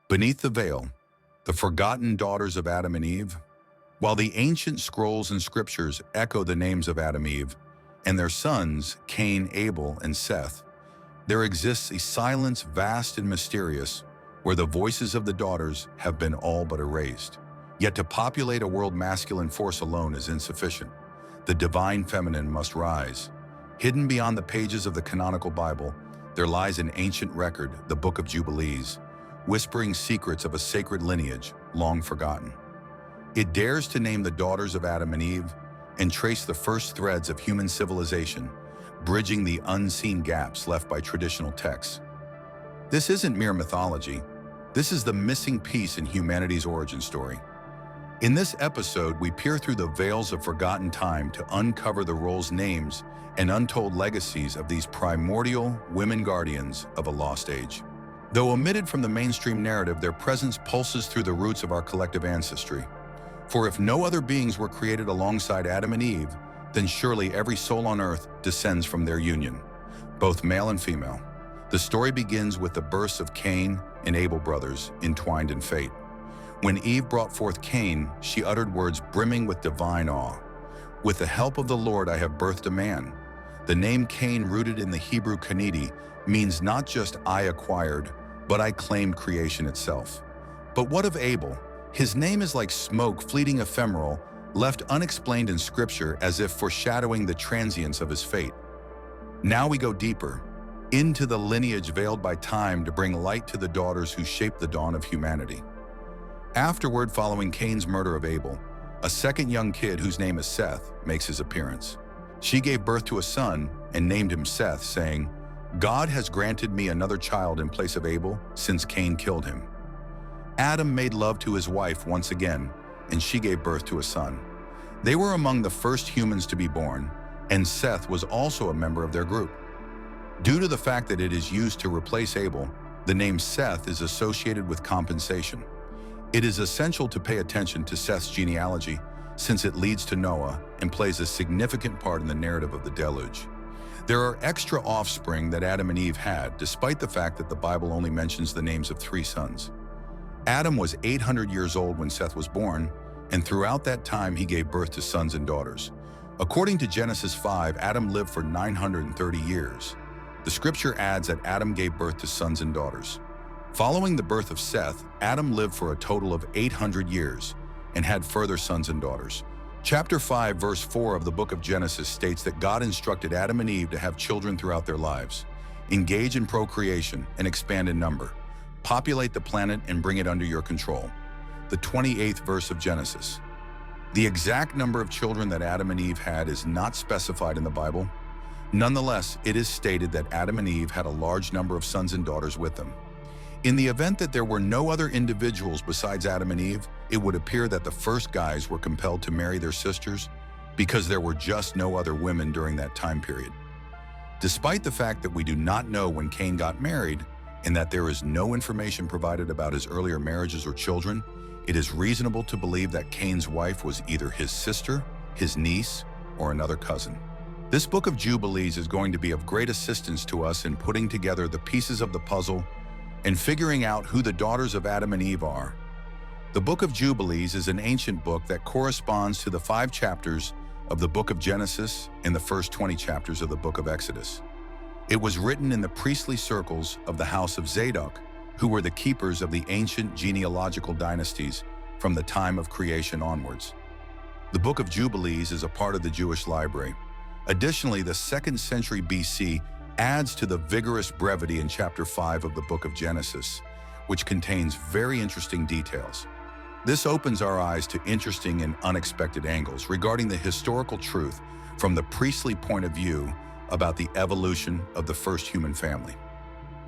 Beneath the veil, the forgotten daughters of Adam and Eve. While the ancient scrolls and scriptures echo the names of Adam and Eve and their sons, Cain, Abel, and Seth, there exists a silence vast and mysterious where the voices of the daughters have been all but erased. Yet to populate a world masculine force alone is insufficient. The divine feminine must rise. Hidden beyond the pages of the canonical Bible, there lies an ancient record, the Book of Jubilees, whispering secrets of a sacred lineage long forgotten. It dares to name the daughters of Adam and Eve and trace the first threads of human civilization, bridging the unseen gaps left by traditional texts. This isn't mere mythology. This is the missing piece in humanity's origin story. In this episode, we peer through the veils of forgotten time to uncover the roles, names, and untold legacies of these primordial women guardians of a lost age. Though omitted from the mainstream narrative, their presence pulses through the roots of our collective ancestry. For if no other beings were created alongside Adam and Eve, then surely every soul on earth descends from their union, both male and female. The story begins with the births of Cain and Abel brothers entwined in fate. When Eve brought forth Cain, she uttered words brimming with divine awe. "With the help of the Lord I have birthed a man." The name Cain, rooted in the Hebrew kanidi, means not just I acquired, but I claimed creation itself. But what of Abel? His name is like smoke, fleeting, ephemeral, left unexplained in scripture as if foreshadowing the transience of his fate. Now we go deeper, into the lineage veiled by time to bring light to the daughters who shaped the dawn of humanity. Afterward, following Cain's murder of Abel, a second young kid whose name is Seth makes his appearance. She gave birth to a son and named him Seth, saying, "God has granted me another child in place of Abel since Cain killed him." Adam made love to his wife once again, and she gave birth to a son. They were among the first humans to be born, and Seth was also a member of their group. Due to the fact that it is used to replace Abel, the name Seth is associated with compensation. It is essential to pay attention to Seth's genealogy since it leads to Noah and plays a significant part in the narrative of the deluge. There are extra offspring that Adam and Eve had, despite the fact that the Bible only mentions the names of 3 sons. Adam was 800 years old when Seth was born, and throughout that time he gave birth to sons and daughters. According to Genesis 5, Adam lived for 930 years. The scripture adds that Adam gave birth to sons and daughters. Following the birth of Seth, Adam lived for a total of 800 years and had further sons and daughters. Chapter 5, verse 4 of the book of Genesis states that God instructed Adam and Eve to have children throughout their lives, engage in procreation and expand in number, populate the planet and bring it under your control. The 28th verse of Genesis. The exact number of children that Adam and Eve had is not specified in the Bible. Nonetheless, it is stated that Adam and Eve had a large number of sons and daughters with them. In the event that there were no other individuals besides Adam and Eve, it would appear that the first guys were compelled to marry their sisters because there were just no other women during that time period. Despite the fact that we do not know when Cain got married and that there is no information provided about his earlier marriages or children, it is reasonable to believe that Cain's wife was either his sister, his niece, or another cousin. This Book of Jubilees is going to be of great assistance to us in putting together the pieces of the puzzle and figuring out who the daughters of Adam and Eve are. The Book of Jubilees is an ancient book that corresponds to the 5 chapters of the Book of Genesis and the first 20 chapters of the Book of Exodus. It was written in the priestly circles of the house of Zadok, who were the keepers of the ancient genealogical dynasties from the time of creation onwards. The Book of Jubilees is a part of the Jewish library. Additionally, the 2nd century BC adds to the vigorous brevity in chapter 5 of the book of Genesis, which contains very interesting details. This opens our eyes to interesting and unexpected angles regarding the historical truth from the priestly point of view about the evolution of the first human family.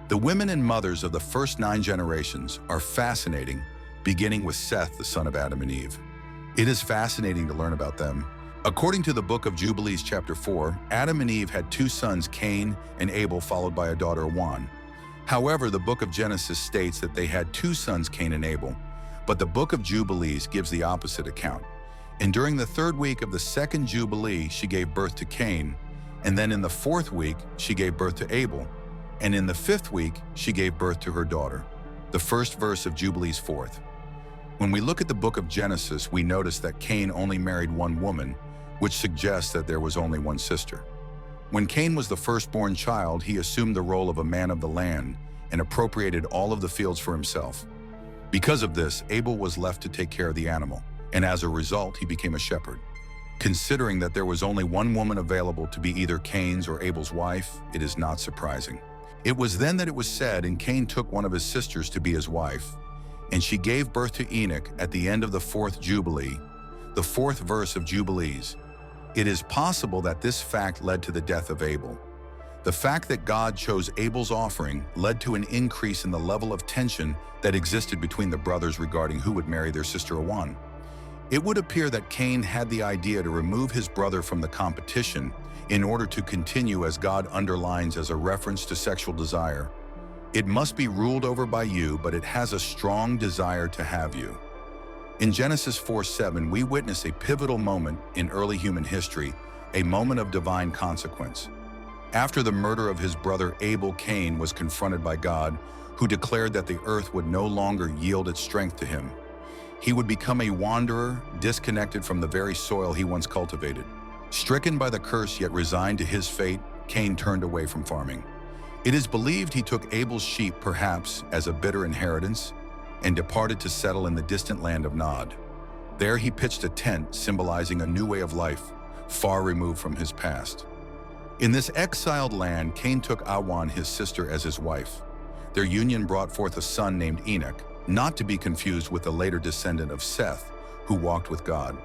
The women and mothers of the first 9 generations are fascinating, beginning with Seth, the son of Adam and Eve. It is fascinating to learn about them. According to the Book of Jubilees chapter 4, Adam and Eve had 2 sons, Cain and Abel, followed by a daughter, Awan. However, the Book of Genesis states that they had 2 sons, Cain and Abel, but the Book of Jubilees gives the opposite account. And during the 3rd week of the 2nd Jubilee, she gave birth to Cain, and then in the 4th week, she gave birth to Abel, and in the 5th week, she gave birth to her daughter. the first verse of Jubilees 4th. When we look at the book of Genesis, we notice that Cain only married one woman, which suggests that there was only one sister. When Cain was the firstborn child, he assumed the role of a man of the land and appropriated all of the fields for himself. Because of this, Abel was left to take care of the animal, and as a result, he became a shepherd. Considering that there was only one woman available to be either Cain's or Abel's wife, it is not surprising. It was then that it was said, and Cain took one of his sisters to be his wife, and she gave birth to Enoch at the end of the fourth Jubilee, the fourth verse of Jubilees. It is possible that this fact led to the death of Abel. The fact that God chose Abel's offering led to an increase in the level of tension that existed between the brothers regarding who would marry their sister Awan. It would appear that Cain had the idea to remove his brother from the competition in order to continue, as God underlines as a reference to sexual desire. It must be ruled over by you, but it has a strong desire to have you. In Genesis 4:7, we witness a pivotal moment in early human history, a moment of divine consequence. After the murder of his brother Abel, Cain was confronted by God, who declared that the earth would no longer yield its strength to him. He would become a wanderer, disconnected from the very soil he once cultivated. Stricken by the curse yet resigned to his fate, Cain turned away from farming. It is believed he took Abel's sheep, perhaps as a bitter inheritance, and departed to settle in the distant land of Nod. There he pitched a tent symbolizing a new way of life, far removed from his past. In this exiled land, Cain took Awan, his sister, as his wife. Their union brought forth a son named Enoch, not to be confused with the later descendant of Seth, who walked with God.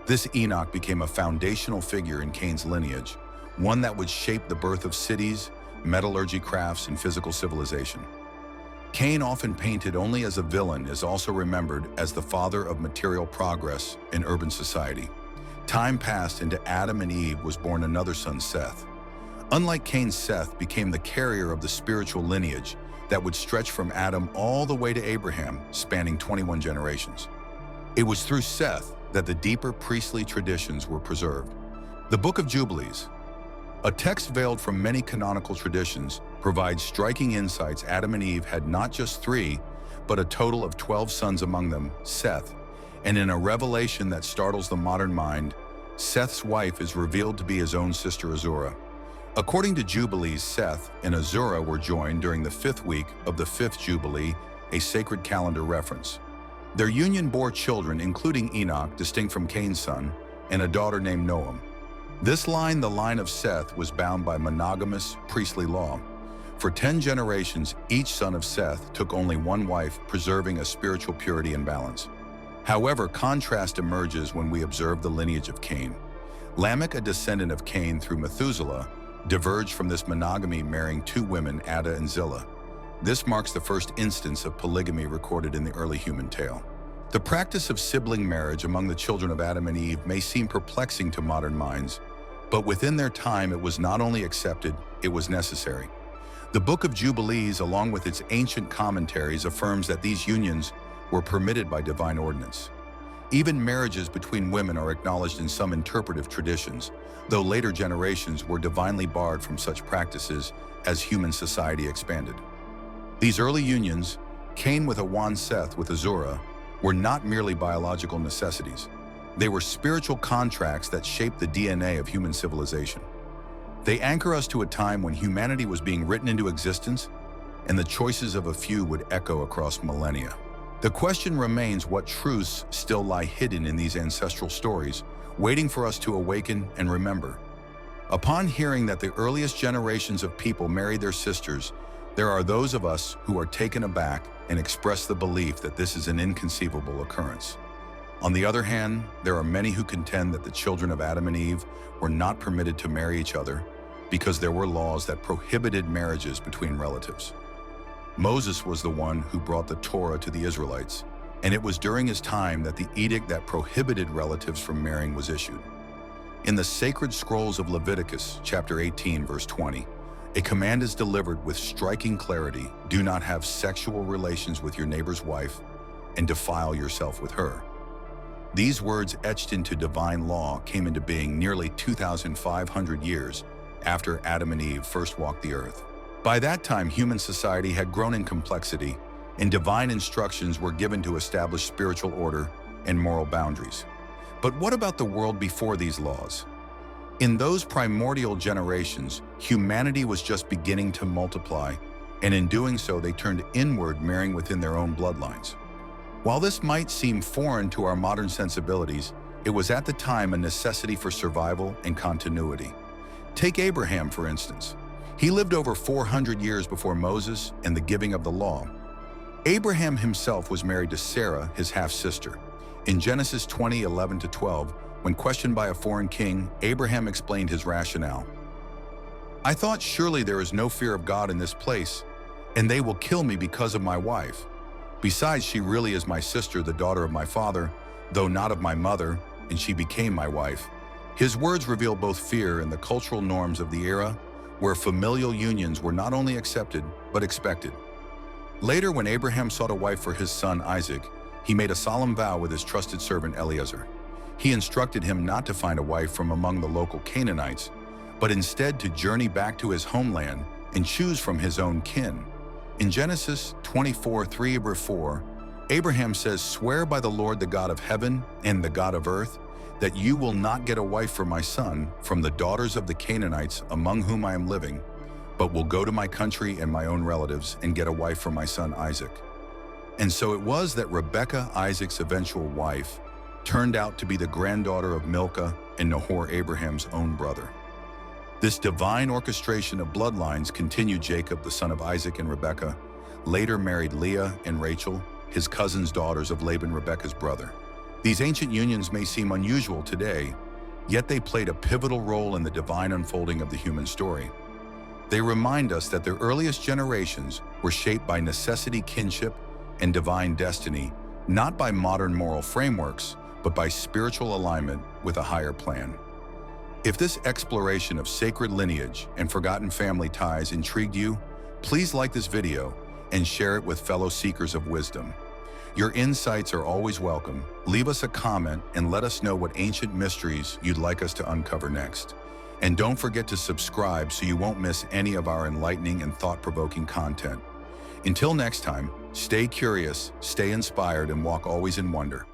This Enoch became a foundational figure in Cain's lineage, one that would shape the birth of cities, metallurgy crafts, and physical civilization. Cain, often painted only as a villain, is also remembered as the father of material progress in urban society. Time passed, and to Adam and Eve was born another son, Seth. Unlike Cain, Seth became the carrier of the spiritual lineage that would stretch from Adam all the way to Abraham, spanning 21 generations. It was through Seth that the deeper priestly traditions were preserved. The Book of Jubilees, a text veiled from many canonical traditions, provides striking insights. Adam and Eve had not just 3, but a total of 12 sons, among them Seth. And in a revelation that startles the modern mind, Seth's wife is revealed to be his own sister Azura. According to Jubilees, Seth and Azura were joined during the 5th week of the 5th Jubilee, a sacred calendar reference. Their union bore children, including Enoch, distinct from Cain's son, and a daughter named Noam. This line, the line of Seth, was bound by monogamous priestly law. For 10 generations, each son of Seth took only one wife, preserving a spiritual purity and balance. However, contrast emerges when we observe the lineage of Cain. Lamech, a descendant of Cain through Methuselah, diverged from this monogamy, marrying 2 women, Adah and Zillah. This marks the first instance of polygamy recorded in the early human tale. The practice of sibling marriage among the children of Adam and Eve may seem perplexing to modern minds, but within their time it was not only accepted, it was necessary. The Book of Jubilees, along with its ancient commentaries, affirms that these unions were permitted by divine ordinance. Even marriages between women are acknowledged in some interpretive traditions, though later generations were divinely barred from such practices as human society expanded. These early unions, Cain with Awan, Seth with Azura, were not merely biological necessities. They were spiritual contracts that shaped the DNA of human civilization. They anchor us to a time when humanity was being written into existence, and the choices of a few would echo across millennia. The question remains, what truths still lie hidden in these ancestral stories, waiting for us to awaken and remember? Upon hearing that the earliest generations of people married their sisters, there are those of us who are taken aback and express the belief that this is an inconceivable occurrence. On the other hand, there are many who contend that the children of Adam and Eve were not permitted to marry each other because there were laws that prohibited marriages between relatives. Moses was the one who brought the Torah to the Israelites, and it was during his time that the edict that prohibited relatives from marrying was issued. In the sacred scrolls of Leviticus, chapter 18, verse 20, a command is delivered with striking clarity: do not have sexual relations with your neighbor's wife and defile yourself with her. These words, etched into divine law, came into being nearly 2,500 years after Adam and Eve first walked the earth. By that time, human society had grown in complexity, and divine instructions were given to establish spiritual order and moral boundaries. But what about the world before these laws? In those primordial generations, humanity was just beginning to multiply, and in doing so they turned inward, marrying within their own bloodlines. While this might seem foreign to our modern sensibilities, it was at the time a necessity for survival and continuity. Take Abraham, for instance. He lived over 400 years before Moses and the giving of the law. Abraham himself was married to Sarah, his half-sister. In Genesis 20:11-12, when questioned by a foreign king, Abraham explained his rationale. "I thought, surely there is no fear of God in this place, and they will kill me because of my wife. Besides, she really is my sister, the daughter of my father, though not of my mother, and she became my wife." His words reveal both fear and the cultural norms of the era, where familial unions were not only accepted, but expected. Later, when Abraham sought a wife for his son Isaac, he made a solemn vow with his trusted servant Eliezer. He instructed him not to find a wife from among the local Canaanites, but instead to journey back to his homeland and choose from his own kin. In Genesis 24:3-4, Abraham says, "Swear by the Lord, the God of heaven and the God of earth, that you will not get a wife for my son from the daughters of the Canaanites among whom I am living, but will go to my country and my own relatives and get a wife for my son Isaac." And so it was that Rebekah, Isaac's eventual wife, turned out to be the granddaughter of Milcah and Nahor, Abraham's own brother. This divine orchestration of bloodlines continued. Jacob, the son of Isaac and Rebekah, later married Leah and Rachel, his cousins' daughters of Laban, Rebekah's brother. These ancient unions may seem unusual today, yet they played a pivotal role in the divine unfolding of the human story. They remind us that the earliest generations were shaped by necessity, kinship, and divine destiny, not by modern moral frameworks, but by spiritual alignment with a higher plan. If this exploration of sacred lineage and forgotten family ties intrigued you, please like this video and share it with fellow seekers of wisdom. Your insights are always welcome. Leave us a comment and let us know what ancient mysteries you'd like us to uncover next. And don't forget to subscribe so you won't miss any of our enlightening and thought-provoking content. Until next time, stay curious, stay inspired, and walk always in wonder.